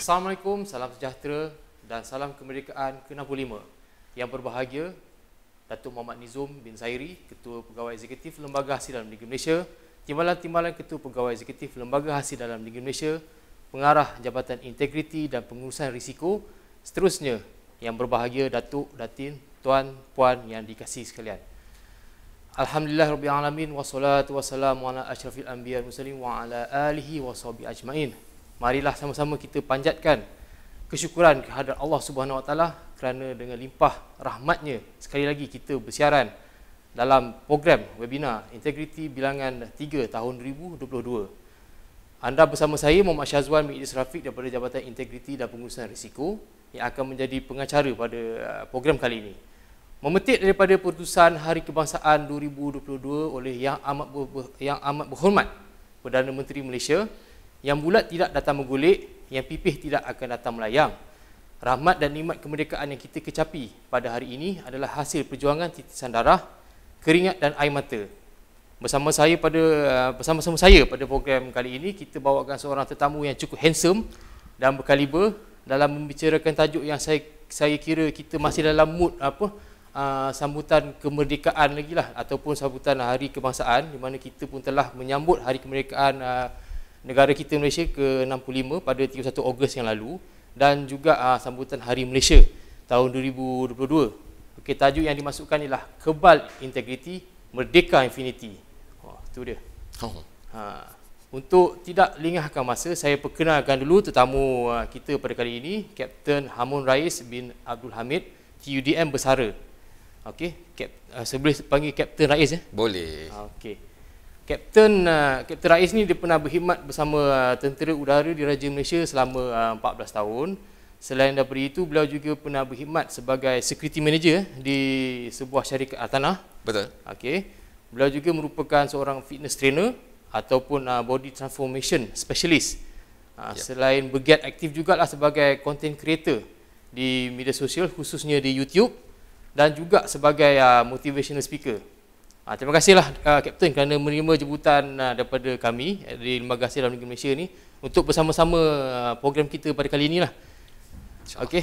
Assalamualaikum, salam sejahtera dan salam kemerdekaan ke-65. Yang berbahagia, Datuk Muhammad Nizum bin Zairi, Ketua Pegawai Eksekutif Lembaga Hasil Dalam Negeri Malaysia, Timbalan-Timbalan Ketua Pegawai Eksekutif Lembaga Hasil Dalam Negeri Malaysia, Pengarah Jabatan Integriti dan Pengurusan Risiko, seterusnya yang berbahagia Datuk, Datin, Tuan, Puan yang dikasihi sekalian. Alhamdulillah Rabbil Alamin, wassalatu wassalamu ala asyrafil anbiya mursalin wa ala alihi wa sahbihi ajma'in. Marilah sama-sama kita panjatkan kesyukuran kehadrat Allah Subhanahu Wa Taala kerana dengan limpah rahmatnya sekali lagi kita bersiaran dalam program webinar Integriti Bilangan 3 tahun 2022. Anda bersama saya Muhammad Syazwan bin Idris Rafiq daripada Jabatan Integriti dan Pengurusan Risiko yang akan menjadi pengacara pada program kali ini. Memetik daripada Putusan Hari Kebangsaan 2022 oleh Yang Amat Berhormat Perdana Menteri Malaysia, yang bulat tidak datang menggolek, yang pipih tidak akan datang melayang. Rahmat dan nikmat kemerdekaan yang kita kecapi pada hari ini adalah hasil perjuangan titisan darah, keringat dan air mata. Bersama-sama saya pada program kali ini, kita bawakan seorang tetamu yang cukup handsome dan berkaliber dalam membicarakan tajuk yang saya kira kita masih dalam mood sambutan kemerdekaan lagi lah, ataupun sambutan Hari Kebangsaan, di mana kita pun telah menyambut Hari Kemerdekaan negara kita Malaysia ke-65 pada 31 Ogos yang lalu, dan juga sambutan Hari Malaysia tahun 2022. Okey, tajuk yang dimasukkan ialah Kebal Integriti, Merdeka Infinity. Itu dia. Untuk tidak lengahkan masa, saya perkenalkan dulu tetamu kita pada kali ini, Kapten Hamun Rais bin Abdul Hamid, TUDM Bersara. Okey, saya boleh panggil Kapten Rais ya? Boleh. Okey. Kapten Rais ni dia pernah berkhidmat bersama Tentera Udara di Raja Malaysia selama 14 tahun. Selain daripada itu, beliau juga pernah berkhidmat sebagai security manager di sebuah syarikat tanah. Betul. Okey. Beliau juga merupakan seorang fitness trainer ataupun body transformation specialist. Selain bergiat aktif jugalah sebagai content creator di media sosial, khususnya di YouTube, dan juga sebagai motivational speaker. Terima kasihlah Kapten kerana menerima jemputan daripada kami di Lembaga Hasil Dalam Negeri Malaysia ni untuk bersama-sama program kita pada kali inilah. Okey.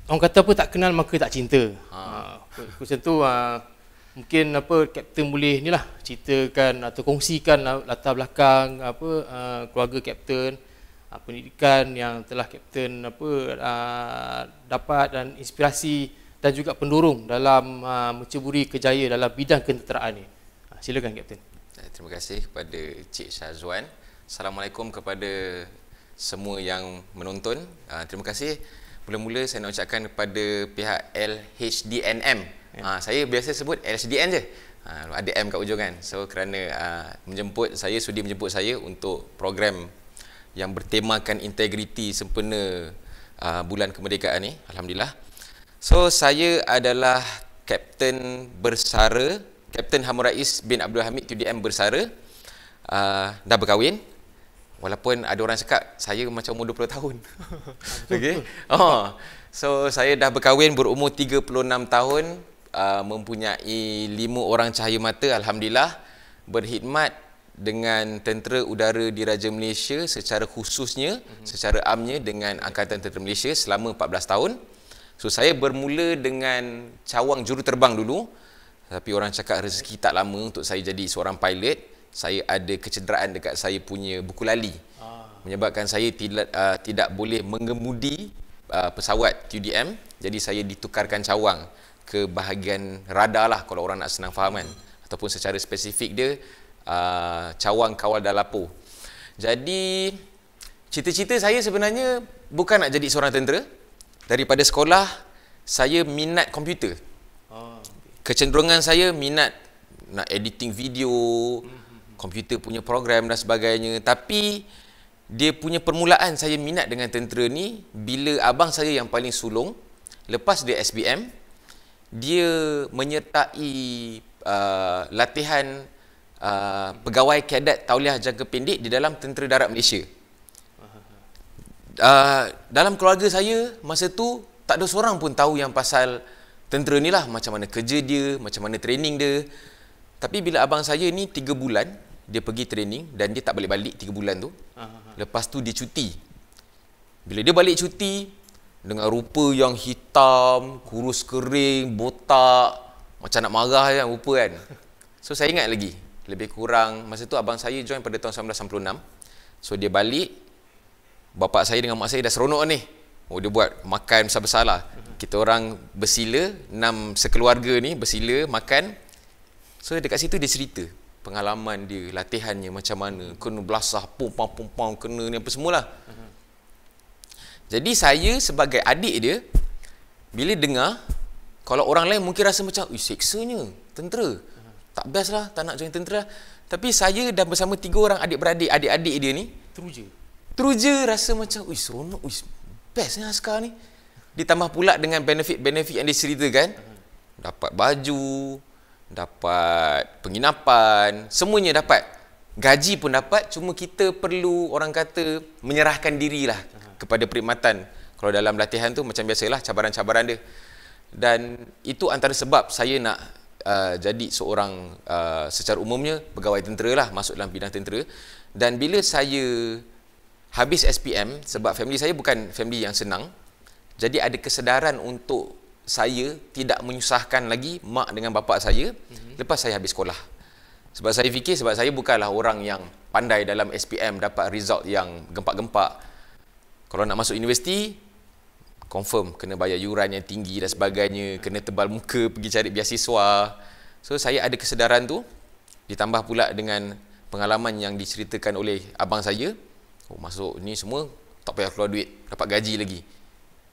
Orang kata apa, tak kenal maka tak cinta. Macam tu mungkin Kapten boleh inilah ceritakan atau kongsikan latar belakang keluarga Kapten, pendidikan yang telah Kapten dapat, dan inspirasi dan juga pendorong dalam menceburi kejayaan dalam bidang ketenteraan ini. Silakan Kapten. Terima kasih kepada Cik Syazwan. Assalamualaikum kepada semua yang menonton. Terima kasih. Mula-mula saya nak ucapkan kepada pihak LHDNM. Saya biasa sebut LHDN je. Ada M kat ujung kan. So kerana sudi menjemput saya untuk program yang bertemakan integriti sempena bulan kemerdekaan ni. Alhamdulillah. So, saya adalah Kapten Bersara, Kapten Hamun Rais bin Abdul Hamid TUDM Bersara. Dah berkahwin. Walaupun ada orang cakap saya macam umur 20 tahun. Okey. So, saya dah berkahwin berumur 36 tahun, mempunyai 5 orang cahaya mata, alhamdulillah. Berkhidmat dengan Tentera Udara di Raja Malaysia secara khususnya, secara amnya dengan Angkatan Tentera Malaysia selama 14 tahun. So, saya bermula dengan cawang juruterbang dulu. Tapi orang cakap rezeki tak lama untuk saya jadi seorang pilot. Saya ada kecederaan dekat saya punya buku lali. Menyebabkan saya tidak boleh mengemudi pesawat TUDM. Jadi, saya ditukarkan cawang ke bahagian radar lah, kalau orang nak senang faham kan. Ataupun secara spesifik dia, cawang kawal dalapo. Jadi, cita-cita saya sebenarnya bukan nak jadi seorang tentera. Daripada sekolah, saya minat komputer. Kecenderungan saya minat nak editing video, komputer punya program dan sebagainya. Tapi, dia punya permulaan saya minat dengan tentera ni bila abang saya yang paling sulung, lepas dia SBM, dia menyertai latihan pegawai kadet tauliah jangka pendek di dalam Tentera Darat Malaysia. Dalam keluarga saya masa tu tak ada seorang pun tahu yang pasal tentera ni lah, macam mana kerja dia, macam mana training dia. Tapi bila abang saya ni 3 bulan dia pergi training dan dia tak balik-balik 3 bulan tu. Lepas tu dia cuti. Bila dia balik cuti dengan rupa yang hitam, kurus kering, botak, macam nak marah kan rupa kan. So saya ingat lagi, lebih kurang masa tu abang saya join pada tahun 1996. So dia balik, bapak saya dengan mak saya dah seronok ni. Oh, dia buat makan besar-besar lah. Kita orang bersila, 6 sekeluarga ni bersila makan. So dekat situ dia cerita pengalaman dia, latihannya macam mana, kena belasah, pom-pom, kena ni apa semualah. Jadi saya sebagai adik dia, bila dengar, kalau orang lain mungkin rasa macam, seksanya, tentera. Tak best lah, tak nak join tentera. Tapi saya dan bersama 3 orang adik-beradik, adik-adik dia ni, teruja rasa macam, seronok, best ni askar ni. Ditambah pula dengan benefit-benefit yang diceritakan, dapat baju, dapat penginapan, semuanya dapat. Gaji pun dapat, cuma kita perlu, orang kata, menyerahkan dirilah kepada perkhidmatan. Kalau dalam latihan tu macam biasalah, cabaran-cabaran dia. Dan itu antara sebab saya nak jadi seorang, secara umumnya, pegawai tentera lah, masuk dalam bidang tentera. Dan bila saya habis SPM, sebab family saya bukan family yang senang, jadi ada kesedaran untuk saya tidak menyusahkan lagi mak dengan bapa saya lepas saya habis sekolah. Sebab saya fikir, sebab saya bukanlah orang yang pandai dalam SPM dapat result yang gempak-gempak. Kalau nak masuk universiti, confirm kena bayar yuran yang tinggi dan sebagainya, kena tebal muka pergi cari beasiswa. So saya ada kesedaran tu, ditambah pula dengan pengalaman yang diceritakan oleh abang saya. Masuk ni semua tak payah keluar duit, dapat gaji lagi.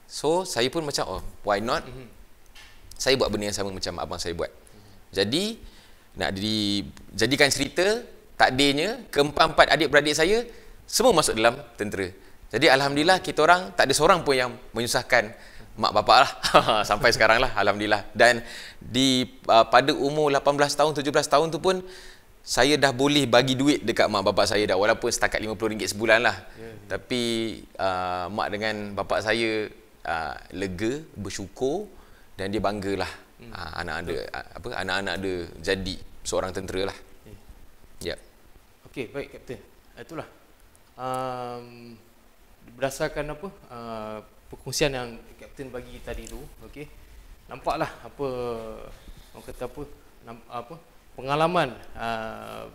So saya pun macam, why not? Saya buat benda yang sama macam abang saya buat. Jadi nak dijadikan cerita, takdirnya keempat-empat adik-beradik saya semua masuk dalam tentera. Jadi alhamdulillah kita orang tak ada seorang pun yang menyusahkan mak bapak lah sampai sekarang lah, alhamdulillah. Dan pada umur 18 tahun, 17 tahun tu pun saya dah boleh bagi duit dekat mak bapak saya dah, walaupun setakat RM50 sebulan lah. Tapi mak dengan bapak saya lega, bersyukur dan dia banggalah anak-anak dia jadi seorang tentera lah. Ya. Okey, baik Kapten. Itulah berdasarkan perkongsian yang Kapten bagi tadi tu, okey. Nampaklah orang kata pengalaman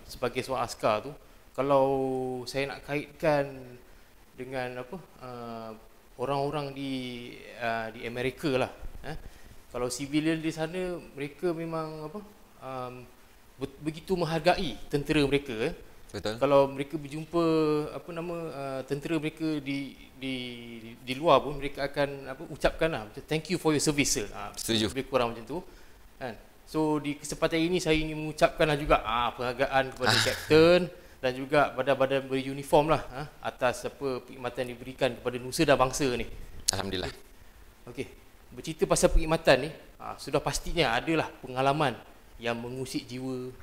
sebagai seorang askar tu, kalau saya nak kaitkan dengan orang-orang di Amerika lah, kalau civilian di sana, mereka memang begitu menghargai tentera mereka. Betul. Kalau mereka berjumpa tentera mereka di luar pun, mereka akan ucapkan thank you for your service. Setuju. Lebih kurang macam tu kan. So di kesempatan ini saya ingin mengucapkanlah juga penghargaan kepada Kapten dan juga badan-badan beruniform lah atas perkhidmatan yang diberikan kepada nusa dan bangsa ni. Alhamdulillah. Okey, bercerita pasal perkhidmatan ni, sudah pastinya adalah pengalaman yang mengusik jiwa,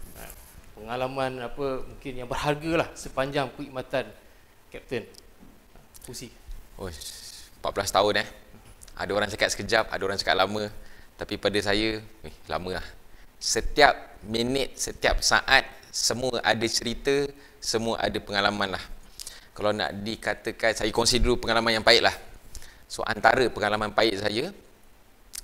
pengalaman mungkin yang berharga lah sepanjang perkhidmatan Kapten. Pusi. 14 tahun Ada orang cakap sekejap, ada orang cakap lama. Tapi pada saya, lama lah. Setiap minit, setiap saat, semua ada cerita, semua ada pengalaman lah. Kalau nak dikatakan, saya kongsi dulu pengalaman yang pahit lah. So antara pengalaman pahit saya,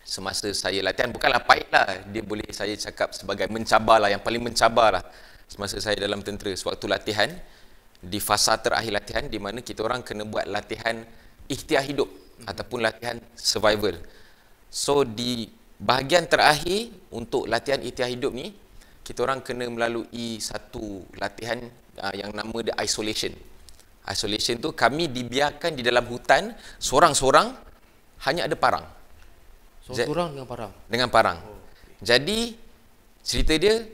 semasa saya latihan, bukanlah pahit lah, dia boleh saya cakap sebagai mencabar lah, yang paling mencabar lah. Semasa saya dalam tentera, sewaktu latihan, di fasa terakhir latihan, di mana kita orang kena buat latihan ikhtiar hidup, ataupun latihan survival. So di bahagian terakhir untuk latihan ikhtiar hidup ni, kita orang kena melalui satu latihan yang nama the isolation. Isolation tu kami dibiarkan di dalam hutan, seorang-seorang, hanya ada parang. Seorang-seorang dengan parang? Dengan parang. Jadi, cerita dia,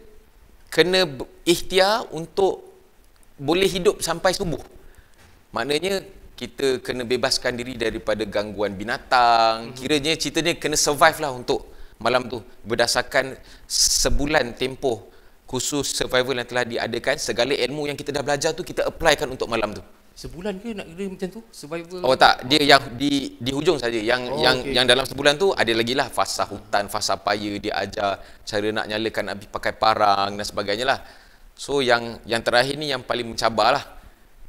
kena ikhtiar untuk boleh hidup sampai subuh. Maknanya, kita kena bebaskan diri daripada gangguan binatang. Kiranya ceritanya kena survive lah untuk malam tu. Berdasarkan sebulan tempoh khusus survival yang telah diadakan, segala ilmu yang kita dah belajar tu kita applykan untuk malam tu. Sebulan ke nak kira macam tu? Survival? Oh tak, dia yang di hujung saja. Yang dalam sebulan tu ada lagi lah fasa hutan, fasa paya, dia ajar cara nak nyalakan api pakai parang dan sebagainya lah. So yang terakhir ni yang paling mencabar lah.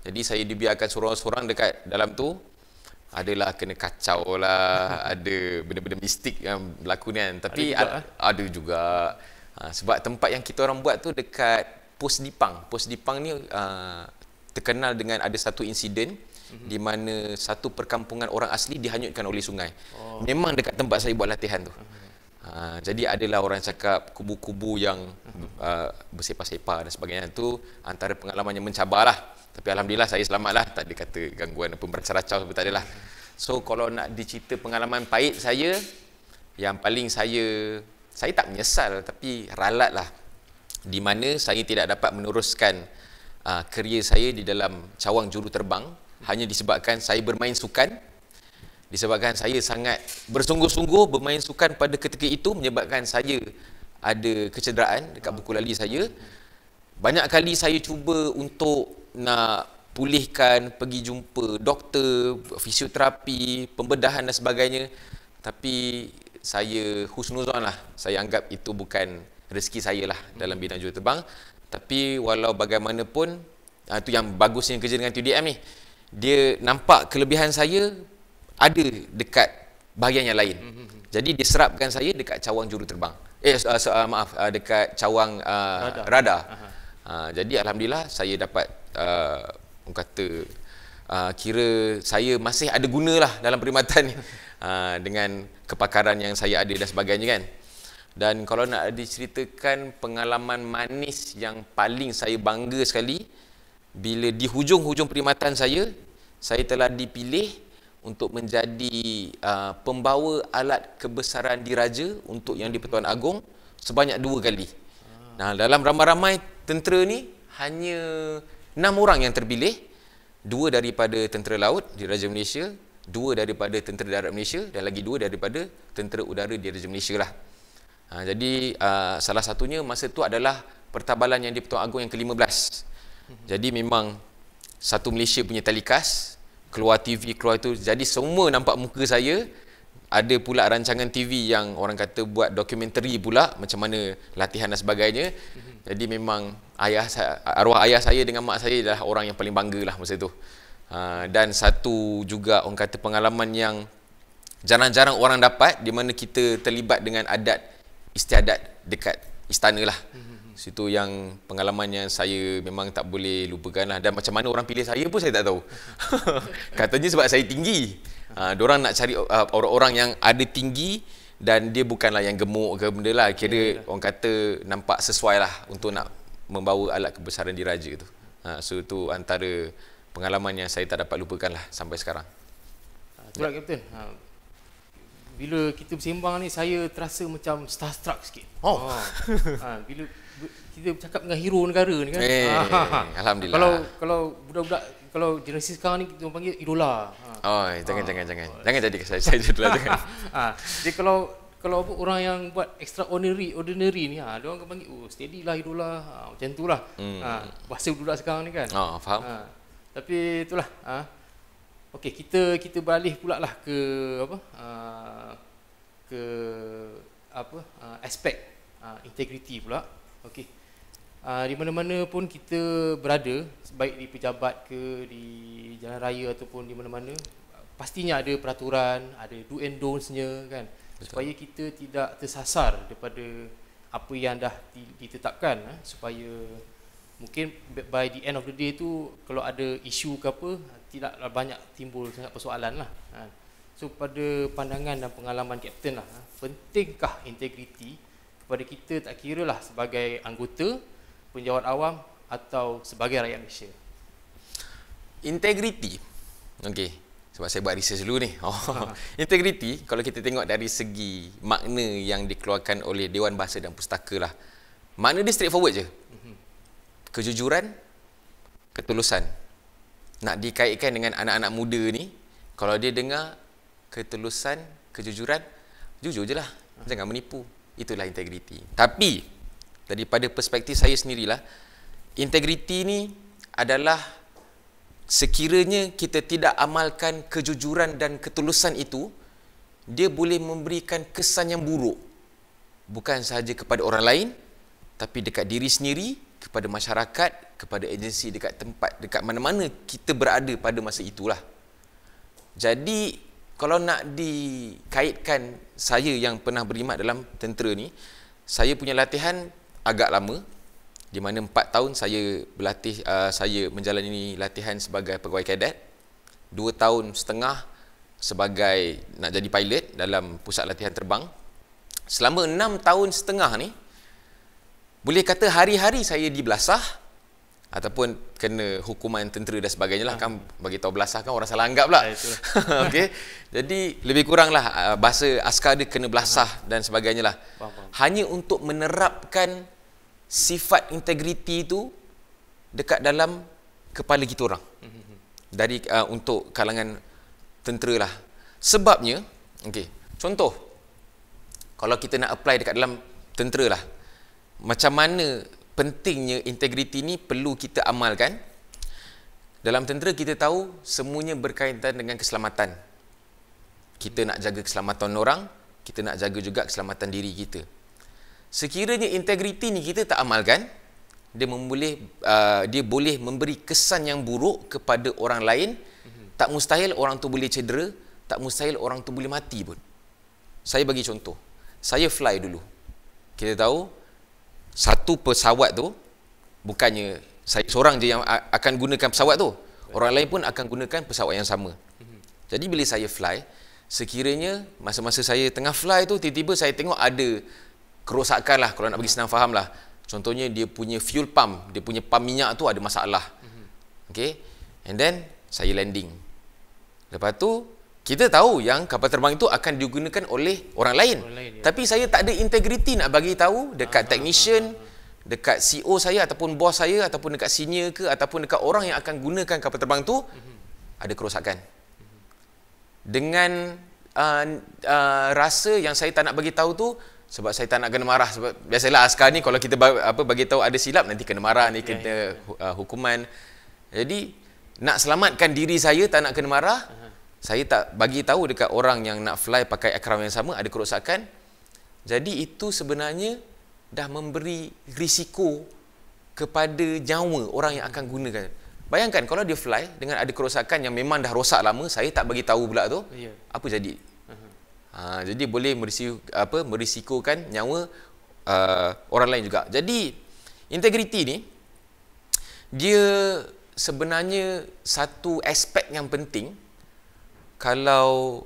Jadi saya dibiarkan seorang-seorang dekat dalam tu, adalah kena kacau lah, ada benda-benda mistik yang berlaku ni kan. Tapi ada juga. Sebab tempat yang kita orang buat tu dekat Pos Dipang. Pos Dipang ni terkenal dengan ada satu insiden di mana satu perkampungan orang asli dihanyutkan oleh sungai. Memang dekat tempat saya buat latihan tu. Jadi adalah orang cakap kubu-kubu yang bersepah-sepah dan sebagainya. Itu antara pengalaman yang mencabar lah. Tapi alhamdulillah saya selamat lah, tak ada kata gangguan apa meracau seperti tak adalah. So kalau nak dicerita pengalaman pahit saya, yang paling saya tak menyesal tapi ralat lah, di mana saya tidak dapat meneruskan kerjaya saya di dalam cawang juruterbang hanya disebabkan saya bermain sukan. Disebabkan saya sangat bersungguh-sungguh bermain sukan pada ketika itu, menyebabkan saya ada kecederaan dekat buku lali saya. Banyak kali saya cuba untuk nak pulihkan, pergi jumpa doktor, fisioterapi, pembedahan dan sebagainya. Tapi saya husnuzon lah. Saya anggap itu bukan rezeki saya lah dalam bidang juruterbang. Tapi walau bagaimanapun, itu yang bagusnya kerja dengan TUDM ni. Dia nampak kelebihan saya ada dekat bahagian yang lain. Jadi dia serapkan saya dekat cawang juruterbang. Dekat cawang radar. Jadi alhamdulillah saya dapat orang kata kira saya masih ada guna lah dalam perkhidmatan ni dengan kepakaran yang saya ada dan sebagainya kan. Dan kalau nak diceritakan pengalaman manis yang paling saya bangga sekali, bila di hujung-hujung perkhidmatan saya telah dipilih untuk menjadi pembawa alat kebesaran diraja untuk yang di-Pertuan Agong sebanyak 2 kali. Nah, dalam ramai-ramai tentera ni hanya 6 orang yang terpilih, 2 daripada tentera laut di Raja Malaysia, 2 daripada tentera darat Malaysia dan lagi 2 daripada tentera udara di Raja Malaysia lah. Jadi salah satunya masa tu adalah pertabalan yang di Pertuan Agong yang ke-15. Jadi memang satu Malaysia punya talikas, keluar TV, keluar itu, jadi semua nampak muka saya. Ada pula rancangan TV yang orang kata buat dokumentari pula macam mana latihan dan sebagainya. Jadi memang arwah ayah saya dengan mak saya adalah orang yang paling bangga lah masa tu. Dan satu juga orang kata pengalaman yang jarang-jarang orang dapat, di mana kita terlibat dengan adat istiadat dekat istana lah. Situ yang pengalaman yang saya memang tak boleh lupakan lah. Dan macam mana orang pilih saya pun saya tak tahu. Katanya sebab saya tinggi. Diorang nak cari orang-orang yang ada tinggi dan dia bukanlah yang gemuk ke benda lah. Kira orang kata nampak sesuai lah untuk nak membawa alat kebesaran diraja tu. So itu antara pengalaman yang saya tak dapat lupakan lah sampai sekarang. Itulah Kapten. Bila kita bersembang ni saya terasa macam starstruck sikit. Bila kita bercakap dengan hero negara ni kan. Alhamdulillah. Kalau budak-budak, kalau generasi sekarang ni kita panggil idola. Jangan jadi saya idola jangan. Jadi kalau orang yang buat extraordinary ni, dia orang akan panggil steady lah idola. Macam itulah. Bahasa budak sekarang ni kan. Faham. Tapi itulah. Okey, kita beralih pula lah ke aspek integriti pula. Okey. Di mana-mana pun kita berada, baik di pejabat ke di jalan raya ataupun di mana-mana, pastinya ada peraturan, ada do and don'ts-nya kan. Betul. Supaya kita tidak tersasar daripada apa yang dah ditetapkan, supaya mungkin by the end of the day tu kalau ada isu ke apa, tidaklah banyak timbul sangat persoalan lah. So pada pandangan dan pengalaman Kapten lah, pentingkah integriti kepada kita, tak kira lah sebagai anggota, penjawat awam atau sebagai rakyat Malaysia? Integriti. Okey, sebab saya buat research dulu ni. Integriti kalau kita tengok dari segi makna yang dikeluarkan oleh Dewan Bahasa dan Pustaka lah. Makna dia straightforward je. Kejujuran, ketulusan. Nak dikaitkan dengan anak-anak muda ni, kalau dia dengar ketulusan, kejujuran, jujur je lah. Jangan menipu. Itulah integriti. Tapi daripada perspektif saya sendirilah, integriti ni adalah sekiranya kita tidak amalkan kejujuran dan ketulusan itu, dia boleh memberikan kesan yang buruk. Bukan sahaja kepada orang lain, tapi dekat diri sendiri kepada masyarakat, kepada agensi dekat tempat, dekat mana-mana kita berada pada masa itulah. Jadi kalau nak dikaitkan saya yang pernah berkhidmat dalam tentera ni, saya punya latihan agak lama, di mana 4 tahun saya berlatih, saya menjalani latihan sebagai pegawai kadet, 2 tahun setengah sebagai nak jadi pilot dalam pusat latihan terbang. Selama 6 tahun setengah ni, boleh kata hari-hari saya dibelasah ataupun kena hukuman tentera dan sebagainya lah. Kan bagi tahu belasah kan orang salah anggap pula. Okey. Jadi lebih kuranglah bahasa askar dia kena belasah dan sebagainya lah. Hanya untuk menerapkan sifat integriti itu dekat dalam kepala kita orang. Dari untuk kalangan tentera lah. Sebabnya, okey, contoh kalau kita nak apply dekat dalam tentera lah, macam mana pentingnya integriti ni perlu kita amalkan. Dalam tentera kita tahu semuanya berkaitan dengan keselamatan. Kita nak jaga keselamatan orang, kita nak jaga juga keselamatan diri kita. Sekiranya integriti ni kita tak amalkan, dia boleh memberi kesan yang buruk kepada orang lain. Tak mustahil orang tu boleh cedera, tak mustahil orang tu boleh mati pun. Saya bagi contoh. Saya fly dulu. Kita tahu satu pesawat tu bukannya saya seorang je yang akan gunakan pesawat tu. Orang lain pun akan gunakan pesawat yang sama. Jadi bila saya fly, sekiranya masa-masa saya tengah fly tu, tiba-tiba saya tengok ada kerosakan lah, kalau nak bagi senang faham lah. Contohnya dia punya fuel pump, dia punya pump minyak tu ada masalah. Okay. And then saya landing. Lepas tu kita tahu yang kapal terbang itu akan digunakan oleh orang lain. Ya. Tapi saya tak ada integriti nak bagi tahu dekat technician, dekat CEO saya ataupun bos saya ataupun dekat senior ke ataupun dekat orang yang akan gunakan kapal terbang tu ada kerosakan. Dengan rasa yang saya tak nak bagi tahu tu sebab saya tak nak kena marah. Sebab biasalah askar ni kalau kita bagi tahu ada silap nanti kena marah, ni kena hukuman. Jadi nak selamatkan diri saya tak nak kena marah, saya tak bagi tahu dekat orang yang nak fly pakai aircraft yang sama ada kerosakan. Jadi itu sebenarnya dah memberi risiko kepada nyawa orang yang akan gunakan. Bayangkan kalau dia fly dengan ada kerosakan yang memang dah rosak lama, saya tak bagi tahu pula tu, apa jadi? Jadi boleh merisikokan nyawa orang lain juga. Jadi integriti ni dia sebenarnya satu aspek yang penting. Kalau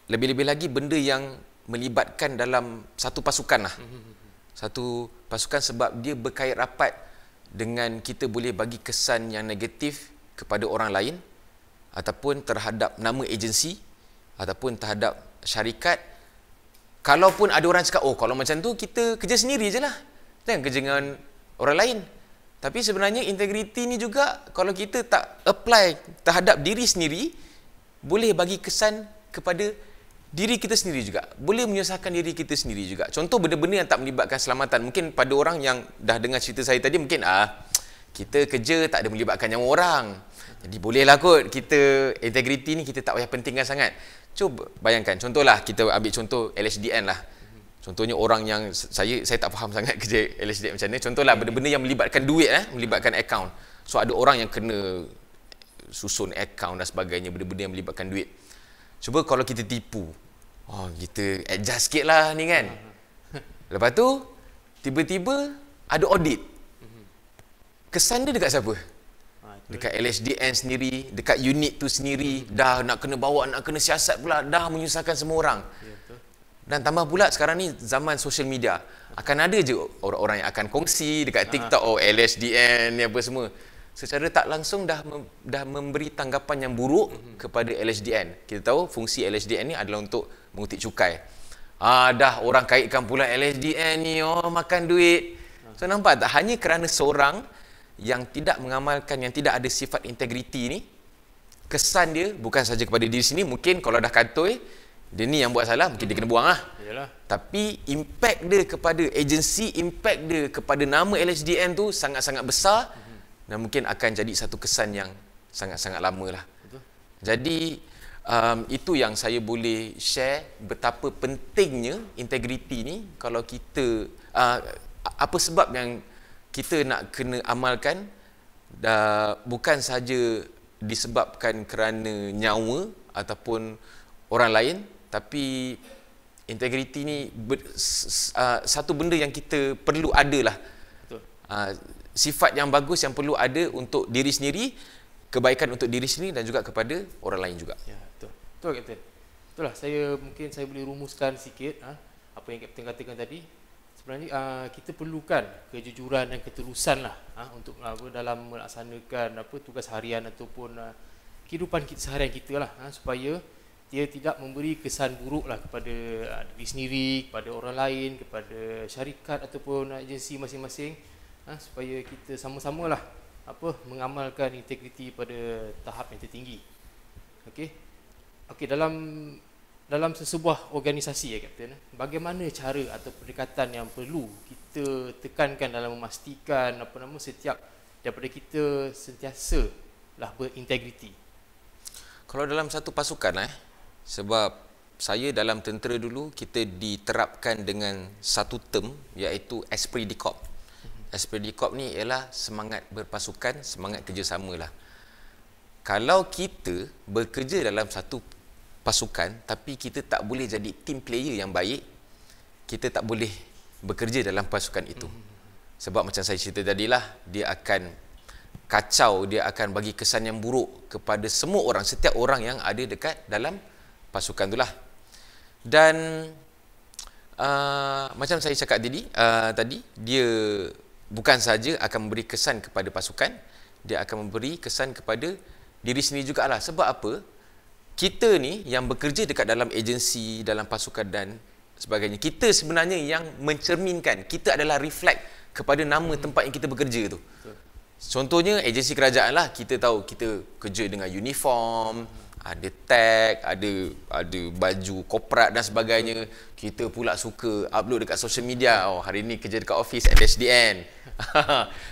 lebih-lebih lagi benda yang melibatkan dalam satu pasukan lah. Satu pasukan sebab dia berkait rapat dengan kita boleh bagi kesan yang negatif kepada orang lain ataupun terhadap nama agensi ataupun terhadap syarikat. Kalaupun ada orang cakap, oh kalau macam tu kita kerja sendiri je lah, jangan kerja dengan orang lain. Tapi sebenarnya integriti ni juga kalau kita tak apply terhadap diri sendiri, boleh bagi kesan kepada diri kita sendiri juga. Boleh menyusahkan diri kita sendiri juga. Contoh benda-benda yang tak melibatkan keselamatan. Mungkin pada orang yang dah dengar cerita saya tadi, mungkin kita kerja tak ada melibatkan nyawa orang. Jadi bolehlah kot kita integriti ni kita tak payah pentingkan sangat. Cuba bayangkan, contohlah kita ambil contoh LHDN lah. Contohnya orang yang saya tak faham sangat kerja LHDN macam ni. Contohlah benda-benda yang melibatkan duit, melibatkan account. So ada orang yang kena susun account dan sebagainya, benda-benda yang melibatkan duit. Cuba kalau kita tipu, kita adjust sikit lah ni kan. Lepas tu tiba-tiba ada audit. Kesan dia dekat siapa? Dekat LHDN sendiri, dekat unit tu sendiri. Dah nak kena bawa, nak kena siasat pula, dah menyusahkan semua orang. Dan tambah pula sekarang ni zaman social media, akan ada je orang-orang yang akan kongsi dekat TikTok, LHDN ni apa semua. Secara tak langsung dah memberi tanggapan yang buruk kepada LHDN. Kita tahu fungsi LHDN ni adalah untuk mengutip cukai. Dah orang kaitkan pula LHDN ni makan duit. So nampak tak, hanya kerana seorang yang tidak mengamalkan, yang tidak ada sifat integriti ni, kesan dia bukan saja kepada diri sini. Mungkin kalau dah kantoi, dia ni yang buat salah, mungkin dia kena buang lah. Yalah. Tapi impact dia kepada agensi, impact dia kepada nama LHDN tu sangat-sangat besar. Dan mungkin akan jadi satu kesan yang sangat-sangat lama lah. Betul. Jadi itu yang saya boleh share betapa pentingnya integriti ni. Kalau kita apa sebab yang kita nak kena amalkan bukan sahaja disebabkan kerana nyawa ataupun orang lain, tapi integriti ni satu benda yang kita perlu ada lah. Betul. Sifat yang bagus yang perlu ada untuk diri sendiri, kebaikan untuk diri sendiri dan juga kepada orang lain juga. Ya, betul. Betul Kapten. Itulah mungkin saya boleh rumuskan sikit apa yang Kapten katakan tadi. Sebenarnya kita perlukan kejujuran dan ketulusan lah untuk dalam melaksanakan tugas harian ataupun kehidupan kita seharian kita lah, supaya dia tidak memberi kesan buruk lah kepada diri sendiri, kepada orang lain, kepada syarikat ataupun agensi masing-masing, supaya kita sama-sama lah mengamalkan integriti pada tahap yang tertinggi. Okey, dalam sesebuah organisasi ya Kapten, bagaimana cara atau pendekatan yang perlu kita tekankan dalam memastikan setiap daripada kita sentiasa lah berintegriti? Kalau dalam satu pasukan sebab saya dalam tentera dulu, kita diterapkan dengan satu term iaitu esprit de corps. Esprit de corps ni ialah semangat berpasukan, semangat kerjasama lah. Kalau kita bekerja dalam satu pasukan tapi kita tak boleh jadi team player yang baik, kita tak boleh bekerja dalam pasukan itu. Sebab macam saya cerita tadilah, dia akan kacau, dia akan bagi kesan yang buruk kepada semua orang, setiap orang yang ada dekat dalam pasukan itulah. Dan macam saya cakap tadi, dia bukan sahaja akan memberi kesan kepada pasukan, dia akan memberi kesan kepada diri sendiri jugalah. Sebab apa? Kita ni yang bekerja dekat dalam agensi, dalam pasukan dan sebagainya, kita sebenarnya yang mencerminkan, kita adalah reflect kepada nama tempat yang kita bekerja tu. Contohnya agensi kerajaan lah, kita tahu kita kerja dengan uniform, ada tag, ada baju korporat dan sebagainya. Kita pula suka upload dekat social media, hari ni kerja dekat office LHDN.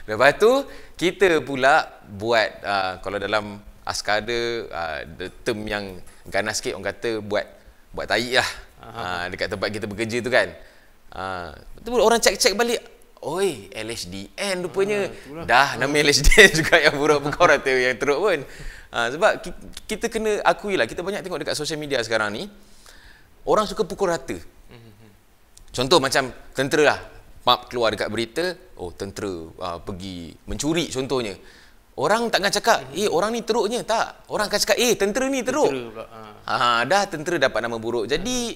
Lepas tu kita pula buat kalau dalam askar ada term yang ganas sikit, orang kata buat tahi lah dekat tempat kita bekerja tu kan. Betul, orang cek balik, oi LHDN rupanya. Dah nama LHDN juga yang buruk, bukan orang tu yang teruk pun. Sebab kita kena akui lah, kita banyak tengok dekat social media sekarang ni, orang suka pukul rata. Contoh macam tentera lah, keluar dekat berita, tentera pergi mencuri contohnya. Orang takkan cakap, orang ni teruknya, tak. Orang akan cakap, tentera ni teruk. Dah tentera dapat nama buruk. Jadi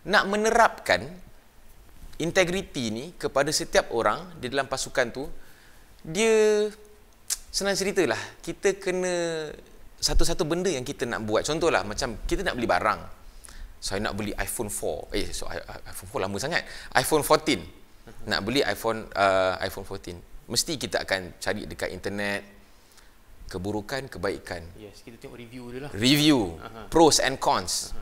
nak menerapkan integriti ni kepada setiap orang di dalam pasukan tu, dia senang ceritalah, kita kena satu-satu benda yang kita nak buat. Contohlah macam kita nak beli barang. Saya nak beli iPhone 4. iPhone 4 lama sangat. iPhone 14. Nak beli iPhone 14. Mesti kita akan cari dekat internet keburukan, kebaikan. Yes, kita tengok review dia lah. Review, pros and cons.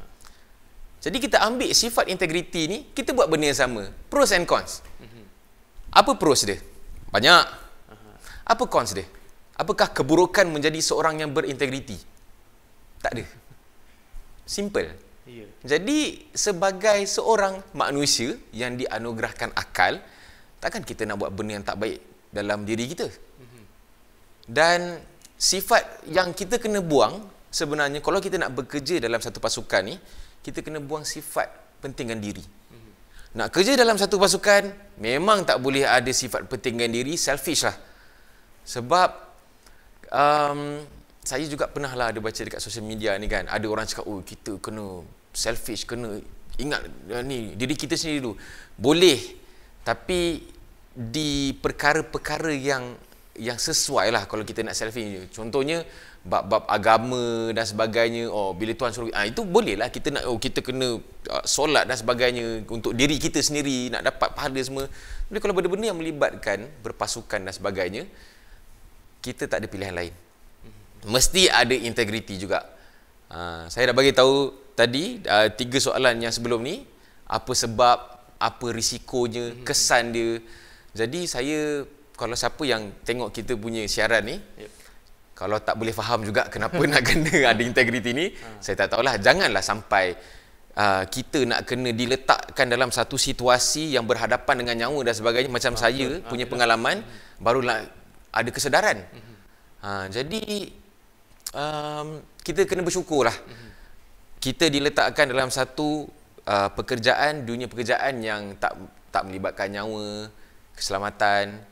Jadi kita ambil sifat integriti ni, kita buat benda yang sama. Pros and cons. Apa pros dia? Banyak. Apa cons dia? Apakah keburukan menjadi seorang yang berintegriti? Tak ada. Simple. Jadi sebagai seorang manusia yang dianugerahkan akal, takkan kita nak buat benda yang tak baik dalam diri kita. Dan sifat yang kita kena buang sebenarnya, kalau kita nak bekerja dalam satu pasukan ni, kita kena buang sifat pentingkan diri. Nak kerja dalam satu pasukan, memang tak boleh ada sifat pentingkan diri, selfish lah. Sebab saya juga pernah lah ada baca dekat social media ni kan, ada orang cakap, kita kena selfish, kena ingat ni diri kita sendiri dulu. Boleh, tapi di perkara-perkara yang sesuai lah kalau kita nak selfie. Contohnya bab-bab agama dan sebagainya. Bila Tuhan suruh, itu boleh lah kita nak, kita kena solat dan sebagainya untuk diri kita sendiri, nak dapat pahala semua. Tapi kalau benda-benda yang melibatkan berpasukan dan sebagainya, kita tak ada pilihan lain. Mesti ada integriti juga. Saya dah bagi tahu tadi 3 soalan yang sebelum ni, apa sebab, apa risikonya, kesan dia. Jadi saya, kalau siapa yang tengok kita punya siaran ni, kalau tak boleh faham juga kenapa nak kena ada integriti ni, saya tak tahulah. Janganlah sampai kita nak kena diletakkan dalam satu situasi yang berhadapan dengan nyawa dan sebagainya, macam saya punya pengalaman, barulah ada kesedaran. Jadi kita kena bersyukurlah. Kita diletakkan dalam satu dunia pekerjaan yang tak melibatkan nyawa, keselamatan.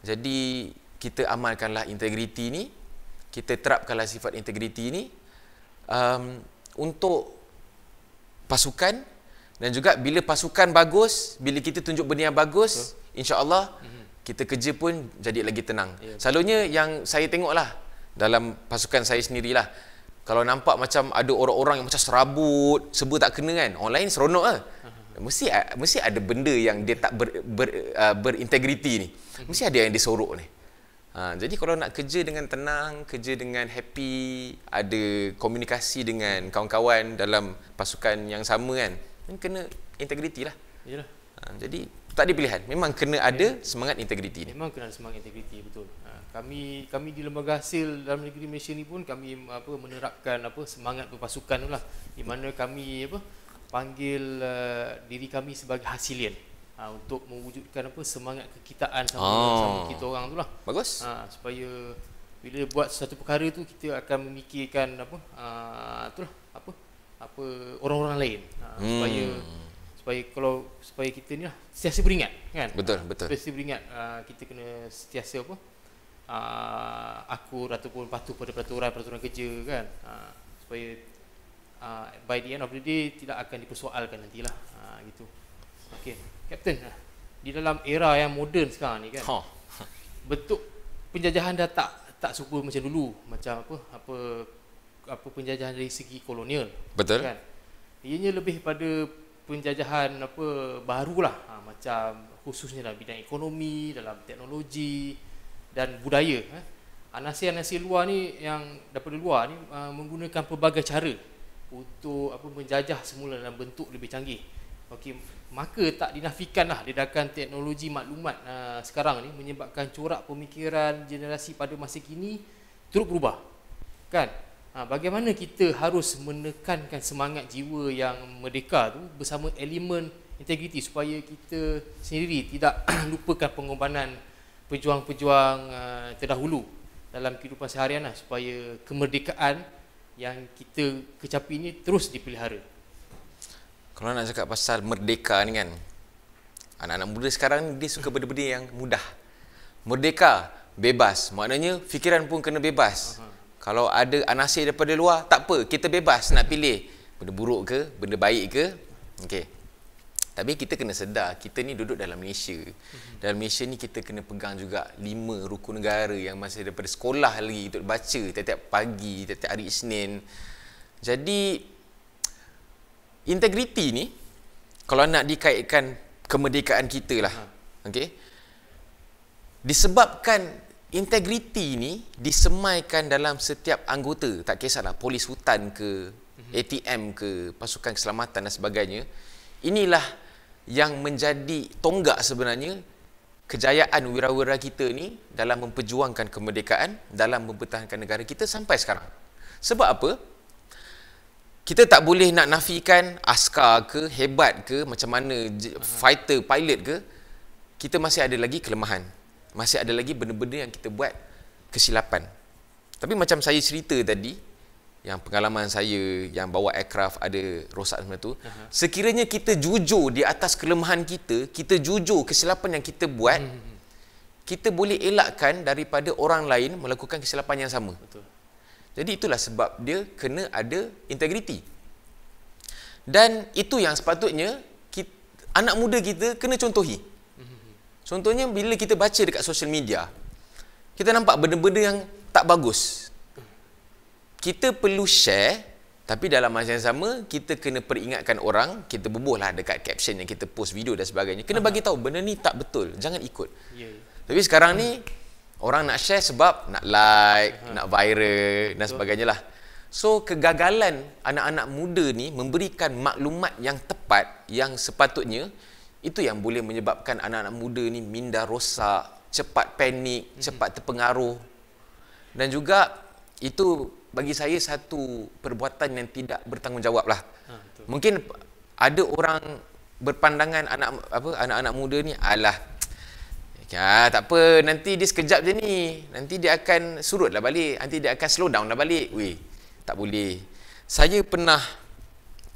Jadi kita amalkanlah integriti ni, kita terapkanlah sifat integriti ni untuk pasukan, dan juga bila pasukan bagus, bila kita tunjuk benda yang bagus, insya-Allah kita kerja pun jadi lagi tenang. Selalunya yang saya tengoklah dalam pasukan saya sendirilah, kalau nampak macam ada orang-orang yang macam serabut, serba tak kena kan, orang lain seronok lah. Mesti ada benda yang dia tak berintegriti ni. Mesti ada yang disorok ni. Jadi kalau nak kerja dengan tenang, kerja dengan happy, ada komunikasi dengan kawan-kawan dalam pasukan yang sama kan, kena integriti lah. Yalah. Jadi tak ada pilihan, memang kena ada semangat integriti ni. Memang kena ada semangat integriti, betul. Kami di Lembaga Hasil dalam negeri Malaysia ni pun kami menerapkan semangat berpasukan tu lah, di mana kami panggil diri kami sebagai hasilian. Untuk mewujudkan semangat kekitaan sama kita orang tu lah. Bagus. Supaya bila buat satu perkara tu, kita akan memikirkan orang-orang lain. Supaya kita ni lah sentiasa beringat kan. Betul. Sentiasa beringat kita kena sentiasa akur ataupun patuh pada peraturan kerja kan. Supaya by the end of the day tidak akan dipersoalkan nantilah. Gitu. Okey. Kapten, di dalam era yang moden sekarang ni kan, bentuk penjajahan dah tak serupa macam dulu, macam apa penjajahan dari segi kolonial. Betul. Kan? Ianya lebih pada penjajahan barulah, macam khususnya dalam bidang ekonomi, dalam teknologi dan budaya. Anasir-anasir luar ni, yang daripada luar ni menggunakan pelbagai cara untuk menjajah semula dalam bentuk lebih canggih. Okey, maka tak dinafikanlah ledakan teknologi maklumat sekarang ni menyebabkan corak pemikiran generasi pada masa kini turut berubah. Kan? Bagaimana kita harus menekankan semangat jiwa yang merdeka tu bersama elemen integriti supaya kita sendiri tidak lupakan pengorbanan pejuang-pejuang terdahulu dalam kehidupan seharian supaya kemerdekaan yang kita kecapi ni terus dipelihara. Kalau nak cakap pasal merdeka ni kan, anak-anak muda sekarang dia suka benda-benda yang mudah. Merdeka, bebas. Maknanya fikiran pun kena bebas. Kalau ada anasir daripada luar, tak apa, kita bebas nak pilih benda buruk ke, benda baik ke. Okey. Tapi kita kena sedar, kita ni duduk dalam Malaysia. Dalam Malaysia ni kita kena pegang juga 5 rukun negara yang masih daripada sekolah lagi untuk baca tiap-tiap pagi, tiap-tiap hari Isnin. Jadi integriti ni, kalau nak dikaitkan kemerdekaan kita lah, okay, disebabkan integriti ni disemaikan dalam setiap anggota, tak kisahlah polis hutan ke, ATM ke, pasukan keselamatan dan sebagainya. Inilah yang menjadi tonggak sebenarnya kejayaan wira-wira kita ni dalam memperjuangkan kemerdekaan, dalam mempertahankan negara kita sampai sekarang. Sebab apa? Kita tak boleh nak nafikan askar ke, hebat ke, macam mana fighter, pilot ke, kita masih ada lagi kelemahan. Masih ada lagi benda-benda yang kita buat kesilapan. Tapi macam saya cerita tadi, yang pengalaman saya yang bawa aircraft ada rosak semua tu, sekiranya kita jujur di atas kelemahan kita, kita jujur kesilapan yang kita buat, kita boleh elakkan daripada orang lain melakukan kesilapan yang sama. Betul. Jadi itulah sebab dia kena ada integriti. Dan itu yang sepatutnya anak muda kita kena contohi. Contohnya bila kita baca dekat social media, kita nampak benda-benda yang tak bagus. Kita perlu share, tapi dalam masa yang sama kita kena peringatkan orang, kita bubuhlah dekat caption yang kita post video dan sebagainya. Kena bagi tahu benda ni tak betul, jangan ikut. Tapi sekarang ni orang nak share sebab nak like, nak viral dan sebagainya lah. So kegagalan anak-anak muda ni memberikan maklumat yang tepat, yang sepatutnya, itu yang boleh menyebabkan anak-anak muda ni minda rosak, cepat panik, cepat terpengaruh. Dan juga itu bagi saya satu perbuatan yang tidak bertanggungjawab lah. Mungkin ada orang berpandangan anak-anak muda ni, alah, tak apa, nanti dia sekejap je ni, nanti dia akan surut lah balik, nanti dia akan slow down lah balik. Weh, tak boleh. Saya pernah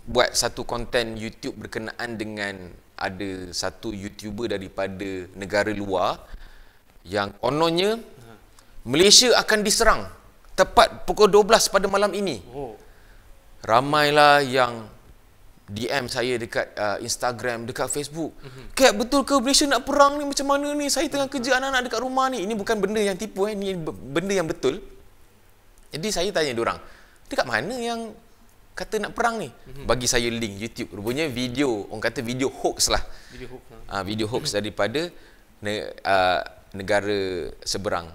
buat satu konten YouTube berkenaan dengan ada satu YouTuber daripada negara luar yang kononnya Malaysia akan diserang tepat pukul 12 pada malam ini. Ramailah yang DM saya dekat Instagram, dekat Facebook. Kak, betul ke Malaysia nak perang ni? Macam mana ni? Saya tengah kerja anak-anak dekat rumah ni. Ini bukan benda yang tipu, ni benda yang betul. Jadi saya tanya diorang, dekat mana yang kata nak perang ni? Bagi saya link YouTube. Rupanya video, orang kata video hoax lah. Video hoax daripada negara seberang.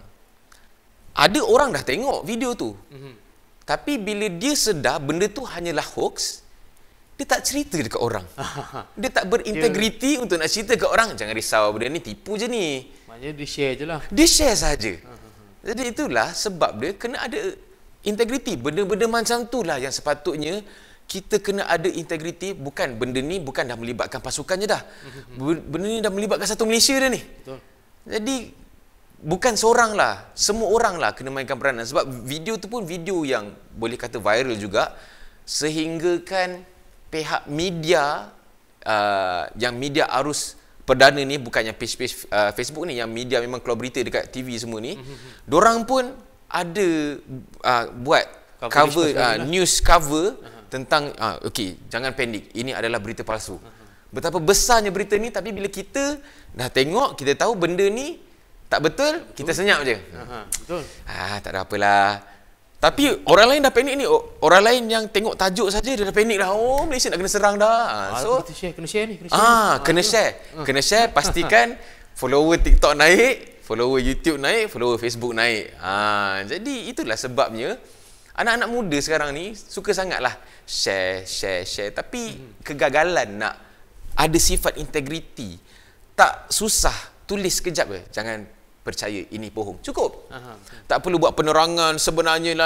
Ada orang dah tengok video tu. Tapi bila dia sedar benda tu hanyalah hoax, dia tak cerita dekat orang. Dia tak berintegriti untuk nak cerita dekat orang. Jangan risau, benda ni tipu je ni. Maknanya dia share je lah. Dia share saja. Jadi itulah sebab dia kena ada integriti. Benda-benda macam tu lah yang sepatutnya kita kena ada integriti. Bukan benda ni bukan dah melibatkan pasukan je dah. Benda ni dah melibatkan satu Malaysia dah ni. Betul. Jadi bukan seorang lah, semua orang lah kena mainkan peranan. Sebab video tu pun video yang boleh kata viral juga, sehingga kan pihak media yang media arus perdana ni, bukannya page-page Facebook ni, yang media memang keluar berita dekat TV semua ni, dorang pun ada buat cover news cover tentang okey, jangan panik, ini adalah berita palsu. Betapa besarnya berita ni, tapi bila kita dah tengok, kita tahu benda ni tak betul, kita senyap je. Betul. Tak ada apalah. Tapi orang lain dah panik ni. Orang lain yang tengok tajuk saja dia dah panik dah. Oh, Malaysia nak kena serang dah. So kena share ni. Kena share. Kena share, pastikan follower TikTok naik, follower YouTube naik, follower Facebook naik. Jadi itulah sebabnya anak-anak muda sekarang ni suka sangatlah share. Tapi kegagalan nak ada sifat integriti. Tak susah, tulis sekejap je. Jangan percaya ini bohong. Cukup. Tak perlu buat penerangan sebenarnya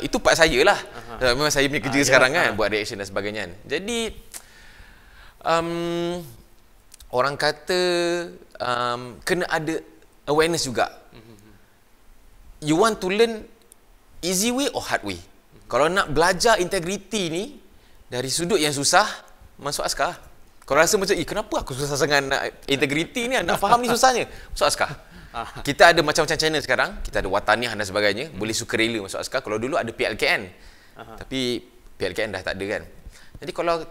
itu part saya lah. Memang saya punya kerja sekarang kan, buat reaction dan sebagainya. Jadi orang kata kena ada awareness juga. You want to learn easy way or hard way? Kalau nak belajar integriti ni dari sudut yang susah, masuk askar. Kalau rasa macam, kenapa aku susah sangat nak integriti ni, nak faham ni susahnya, masuk askar. Kita ada macam-macam channel sekarang. Kita ada Wataniah dan sebagainya. Boleh sukarela masuk askar. Kalau dulu ada PLKN. Tapi PLKN dah tak ada kan. Jadi kalau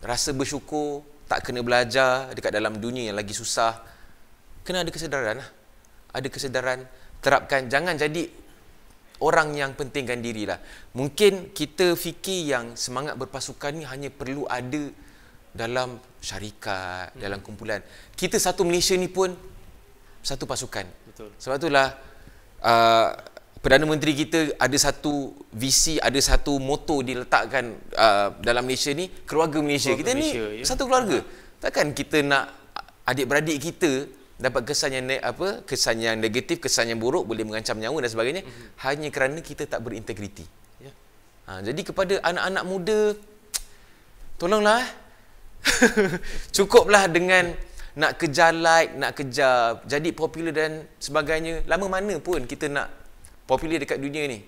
rasa bersyukur, tak kena belajar dekat dalam dunia yang lagi susah, kena ada kesedaran lah. Ada kesedaran, terapkan. Jangan jadi orang yang pentingkan diri lah. Mungkin kita fikir yang semangat berpasukan ni hanya perlu ada dalam syarikat, dalam kumpulan. Kita satu Malaysia ni pun satu pasukan. Betul. Sebab itulah Perdana Menteri kita ada satu visi, ada satu moto diletakkan dalam Malaysia ni, keluarga Malaysia. Kita Malaysia, ni satu keluarga. Takkan kita nak adik-beradik kita dapat kesan yang kesan yang negatif, kesan yang buruk, boleh mengancam nyawa dan sebagainya, hanya kerana kita tak berintegriti. Jadi kepada anak-anak muda, tolonglah cukuplah dengan nak kejar like, nak kejar jadi popular dan sebagainya. Lama mana pun kita nak popular dekat dunia ni.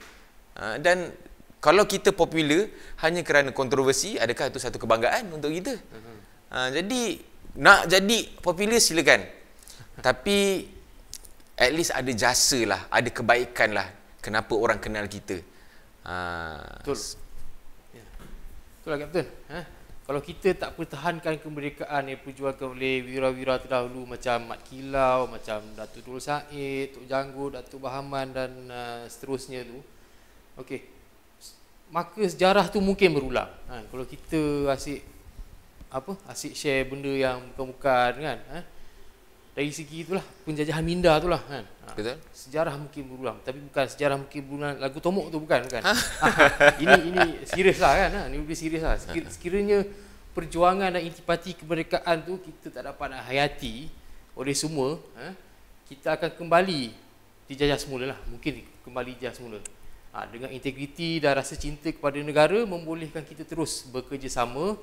Dan kalau kita popular hanya kerana kontroversi, adakah itu satu kebanggaan untuk kita? Jadi nak jadi popular silakan. Tapi at least ada jasa lah, ada kebaikan lah. Kenapa orang kenal kita? Betul. Betul lah Kapten. Kalau kita tak pertahankan kemerdekaan yang perjuangkan oleh wira-wira terdahulu macam Mat Kilau, macam Datuk Dul Said, Tok Janggut, Datuk Bahaman dan seterusnya tu, okey, maka sejarah tu mungkin berulang. Kalau kita asyik share benda yang bukan-bukan kan, dari segi itulah penjajahan minda itulah kan. Betul. Sejarah mungkin berulang, tapi bukan sejarah mungkin berulang lagu Tomok tu, bukan. Ini serius lah kan. Ini lebih serius lah. Sekiranya perjuangan dan intipati kemerdekaan tu kita tak dapat nak hayati oleh semua, kita akan kembali dijajah semula lah. Mungkin kembali dijajah semula. Dengan integriti dan rasa cinta kepada negara membolehkan kita terus bekerjasama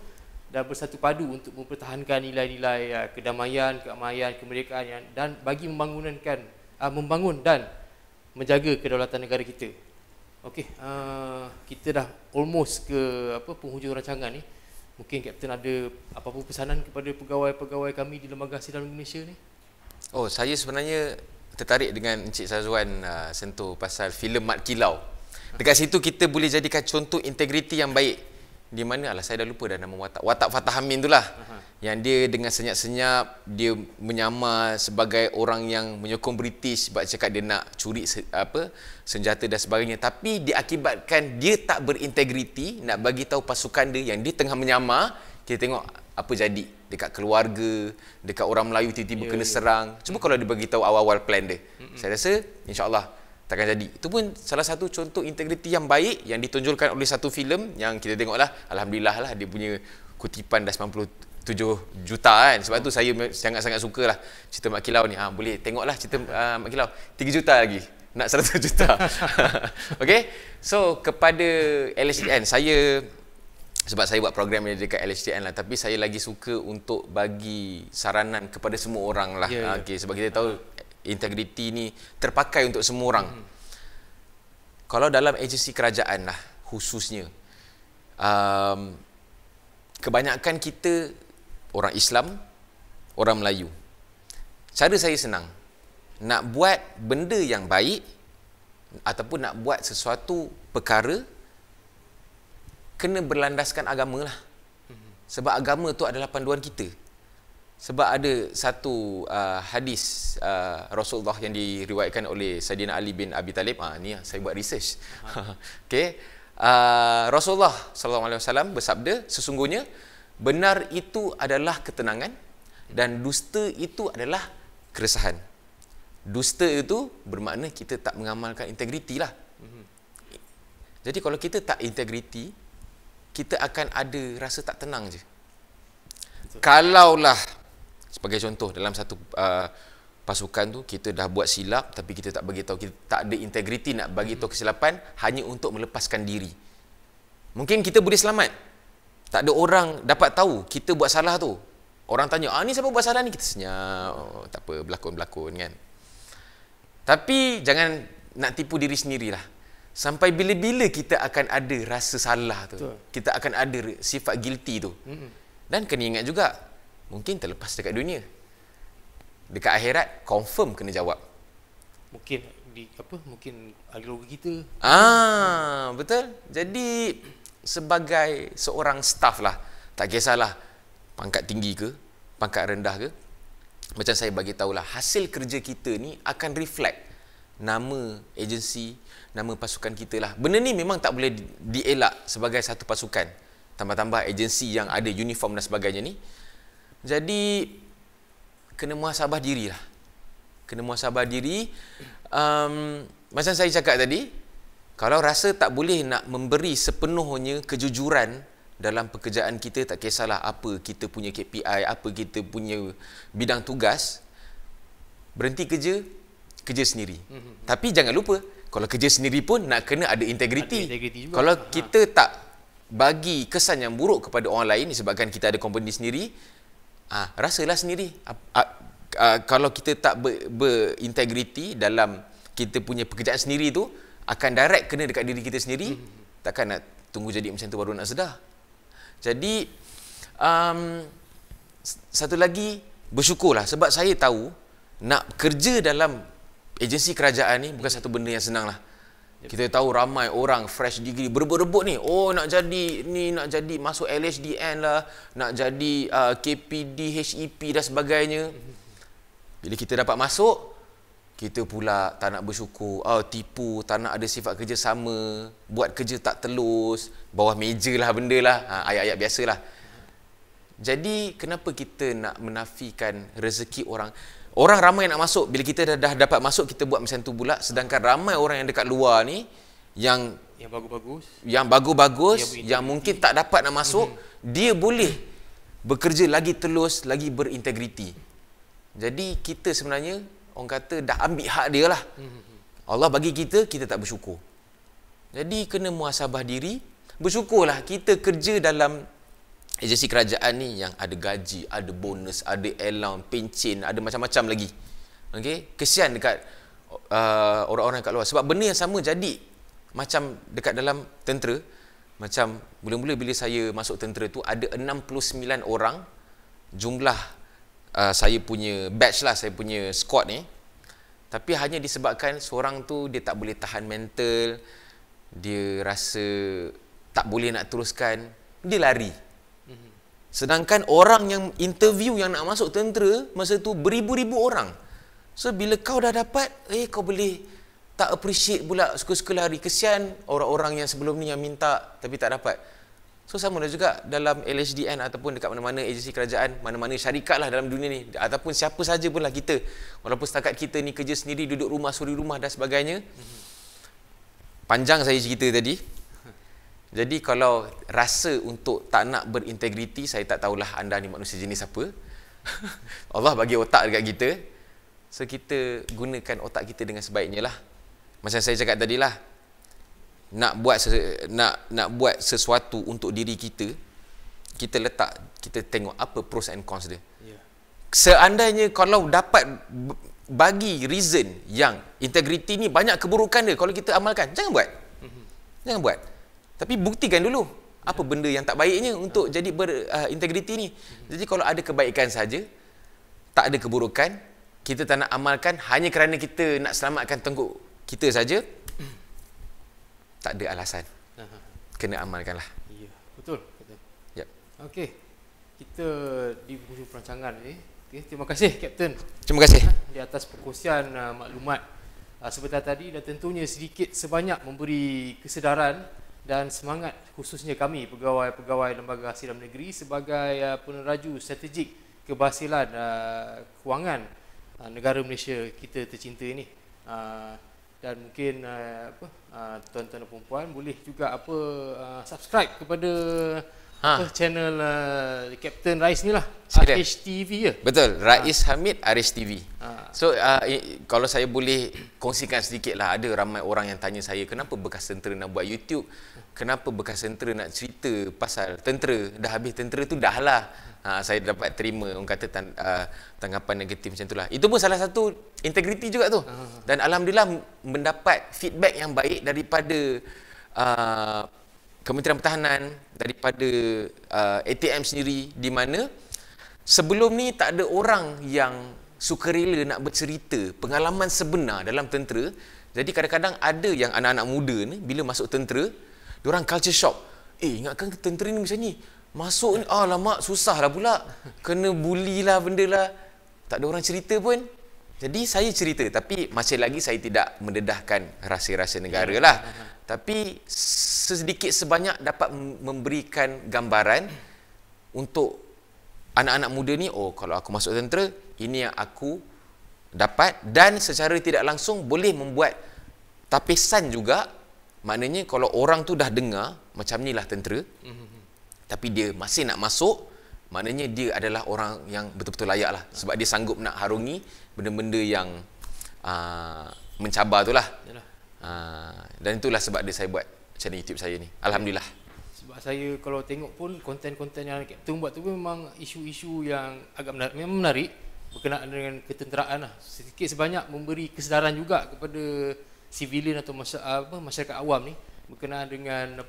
dan bersatu padu untuk mempertahankan nilai-nilai kedamaian, keamaian, kemerdekaan dan bagi membangun dan menjaga kedaulatan negara kita. Okey, kita dah almost ke penghujung rancangan ni. Mungkin Kapten ada apa-apa pesanan kepada pegawai-pegawai kami di Lembaga Hasil Dalam Malaysia ni? Oh, saya sebenarnya tertarik dengan Encik Syazwan sentuh pasal filem Mat Kilau. Dekat situ kita boleh jadikan contoh integriti yang baik. Di mana saya dah lupa dah nama Watak Fatah Amin tu lah. Yang dia dengan senyap-senyap dia menyamar sebagai orang yang menyokong British sebab cakap dia nak curi senjata dan sebagainya, tapi diakibatkan dia tak berintegriti nak bagi tahu pasukan dia yang dia tengah menyamar. Kita tengok apa jadi dekat keluarga, dekat orang Melayu tiba-tiba kena serang. Cuba kalau dia bagi tahu awal-awal plan dia. Saya rasa insya-Allah takkan jadi. Itu pun salah satu contoh integriti yang baik yang ditonjolkan oleh satu filem yang kita tengoklah. Alhamdulillah lah dia punya kutipan dah 97 juta kan. Sebab tu saya sangat-sangat sukalah cerita Mat Kilau ni. Boleh tengoklah cerita Mat Kilau. 3 juta lagi. Nak 100 juta. Okey. So kepada LHDN, sebab saya buat program ni dekat LHDN lah, tapi saya lagi suka untuk bagi saranan kepada semua orang lah. Okey, sebab kita tahu integriti ni terpakai untuk semua orang. Kalau dalam agensi kerajaan lah khususnya, kebanyakan kita orang Islam, orang Melayu. Cara saya senang. Nak buat benda yang baik ataupun nak buat sesuatu perkara, kena berlandaskan agama lah. Sebab agama tu adalah panduan kita. Sebab ada satu hadis Rasulullah yang diriwayatkan oleh Sayyidina Ali bin Abi Talib. Ni saya buat research. Okey. Rasulullah SAW bersabda, sesungguhnya benar itu adalah ketenangan dan dusta itu adalah keresahan. Dusta itu bermakna kita tak mengamalkan integriti lah. Jadi kalau kita tak integriti, kita akan ada rasa tak tenang je. Kalaulah sebagai contoh dalam satu pasukan tu kita dah buat silap tapi kita tak bagi tahu, kita tak ada integriti nak bagi tahu kesilapan hanya untuk melepaskan diri. Mungkin kita boleh selamat. Tak ada orang dapat tahu kita buat salah tu. Orang tanya, ni siapa buat salah ni? Kita senyap, tak apa, berlakon-berlakon kan. Tapi jangan nak tipu diri sendirilah. Sampai bila-bila kita akan ada rasa salah tu. Betul. Kita akan ada sifat guilty tu. Dan kena ingat juga, mungkin terlepas dekat dunia. Dekat akhirat confirm kena jawab. Mungkin mungkin ahli logik kita. Betul. Jadi sebagai seorang staff lah, tak kisahlah pangkat tinggi ke, pangkat rendah ke, macam saya bagi tahulah, hasil kerja kita ni akan reflect nama agensi, nama pasukan kita lah. Benda ni memang tak boleh dielak sebagai satu pasukan. Tambah-tambah agensi yang ada uniform dan sebagainya ni. Jadi kena muhasabah diri lah. Kena muhasabah diri. Macam saya cakap tadi, kalau rasa tak boleh nak memberi sepenuhnya kejujuran dalam pekerjaan kita, tak kisahlah apa kita punya KPI, apa kita punya bidang tugas, berhenti kerja sendiri. Tapi jangan lupa, kalau kerja sendiri pun nak kena ada integriti. Kalau kita tak bagi kesan yang buruk kepada orang lain disebabkan kita ada company sendiri, rasalah sendiri. Kalau kita tak berintegriti dalam kita punya pekerjaan sendiri tu, akan direct kena dekat diri kita sendiri. Takkan nak tunggu jadi macam tu baru nak sedar. Jadi satu lagi, bersyukurlah sebab saya tahu nak kerja dalam agensi kerajaan ni bukan satu benda yang senang lah. Kita tahu ramai orang fresh degree berebut-rebut ni. Nak jadi masuk LHDN lah, nak jadi KPD, HEP dan sebagainya. Bila kita dapat masuk, kita pula tak nak bersyukur, tipu, tak nak ada sifat kerjasama, buat kerja tak telus, bawah meja lah benda lah, ayat-ayat biasalah. Jadi kenapa kita nak menafikan rezeki orang? Orang ramai nak masuk, bila kita dah dapat masuk, kita buat macam tu pula. Sedangkan ramai orang yang dekat luar ni yang bagus-bagus, yang mungkin tak dapat nak masuk, dia boleh bekerja lagi telus, lagi berintegriti. Jadi kita sebenarnya, orang kata dah ambil hak dia lah. Allah bagi kita tak bersyukur. Jadi kena muhasabah diri. Bersyukurlah kita kerja dalam agensi kerajaan ni yang ada gaji, ada bonus, ada allowance, pencen, ada macam-macam lagi. Okey, kesian dekat orang-orang kat luar sebab benda yang sama jadi macam dekat dalam tentera. Macam mula-mula bila saya masuk tentera tu ada 69 orang jumlah saya punya batch lah, saya punya squad ni. Tapi hanya disebabkan seorang tu dia tak boleh tahan mental, dia rasa tak boleh nak teruskan, dia lari. Sedangkan orang yang interview yang nak masuk tentera masa tu beribu-ribu orang. So bila kau dah dapat, kau boleh tak appreciate pula, suka-suka lari. Kesian orang-orang yang sebelum ni yang minta tapi tak dapat. So sama juga dalam LHDN ataupun dekat mana-mana agensi kerajaan, mana-mana syarikat lah dalam dunia ni, ataupun siapa saja pun lah kita. Walaupun setakat kita ni kerja sendiri, duduk rumah, suri rumah dan sebagainya. Panjang saya cerita tadi. Jadi kalau rasa untuk tak nak berintegriti, saya tak tahulah anda ni manusia jenis apa. Allah bagi otak dekat kita. So kita gunakan otak kita dengan sebaiknya lah. Macam saya cakap tadi lah, nak buat sesuatu untuk diri kita, kita tengok apa pros and cons dia. Seandainya kalau dapat bagi reason yang integriti ni banyak keburukan dia, kalau kita amalkan, jangan buat. Jangan buat. Tapi buktikan dulu apa benda yang tak baiknya untuk jadi berintegriti ni. Jadi kalau ada kebaikan saja, tak ada keburukan, kita tak nak amalkan hanya kerana kita nak selamatkan tengkuk kita saja, tak ada alasan. Kena amalkanlah. Ya, betul. Yep. Okey. Kita di hujung perancangan ni. Okay, terima kasih Kapten. Terima kasih Di atas perkongsian maklumat sebentar tadi, dan tentunya sedikit sebanyak memberi kesedaran dan semangat khususnya kami pegawai-pegawai Lembaga Hasil Dalam Negeri sebagai peneraju strategik keberhasilan kewangan negara Malaysia kita tercinta ini. Dan mungkin tuan-tuan dan puan-puan boleh juga subscribe kepada channel Kapten Rais ni lah, Arish TV ya. Betul, Rais Hamid Arish TV. So kalau saya boleh kongsikan sedikit lah, ada ramai orang yang tanya saya, kenapa bekas tentera nak buat YouTube, kenapa bekas tentera nak cerita pasal tentera, dah habis tentera tu dah lah. Saya dapat terima orang kata tanggapan negatif macam itulah. Itu pun salah satu integriti juga tu. Dan alhamdulillah mendapat feedback yang baik daripada Kementerian Pertahanan, daripada ATM sendiri, di mana sebelum ni tak ada orang yang sukarela nak bercerita pengalaman sebenar dalam tentera. Jadi kadang-kadang ada yang anak-anak muda ni bila masuk tentera, diorang culture shock. Ingatkan tentera ni macam ni. Masuk ni, alamak, susah lah pula. Kena bully lah, benda lah. Tak ada orang cerita pun. Jadi saya cerita, tapi masih lagi saya tidak mendedahkan rahsia-rahsia negara lah. Tapi sedikit sebanyak dapat memberikan gambaran untuk anak-anak muda ni, kalau aku masuk tentera, ini yang aku dapat. Dan secara tidak langsung boleh membuat tapisan juga. Maknanya kalau orang tu dah dengar, macam ni lah tentera, tapi dia masih nak masuk, maknanya dia adalah orang yang betul-betul layak lah. Sebab dia sanggup nak harungi benda-benda yang mencabar tu lah. Dan itulah sebab dia saya buat channel YouTube saya ni. Alhamdulillah. Sebab saya kalau tengok pun konten-konten yang Kapten buat tu memang isu-isu yang agak menarik, memang menarik berkenaan dengan ketenteraan lah. Sedikit sebanyak memberi kesedaran juga kepada civilian atau masyarakat awam ni berkenaan dengan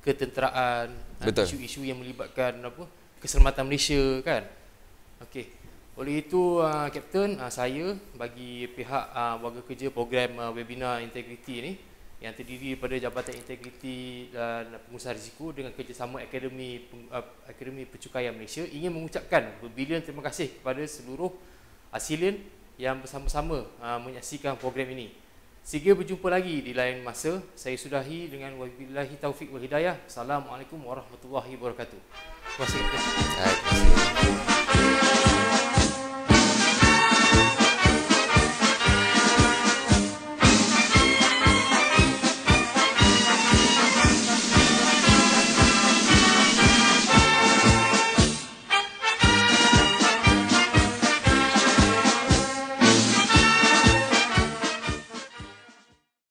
ketenteraan, isu-isu yang melibatkan keselamatan Malaysia kan. Okey. Oleh itu Kapten, saya bagi pihak warga kerja program webinar integriti ni yang terdiri daripada Jabatan Integriti dan Pengusaha Risiko dengan kerjasama Akademi Pencukaian Malaysia ingin mengucapkan berbilion terima kasih kepada seluruh hasilin yang bersama-sama menyaksikan program ini. Sehingga berjumpa lagi di lain masa. Saya sudahi dengan wabillahi taufiq wal hidayah. Assalamualaikum warahmatullahi wabarakatuh. Terima kasih.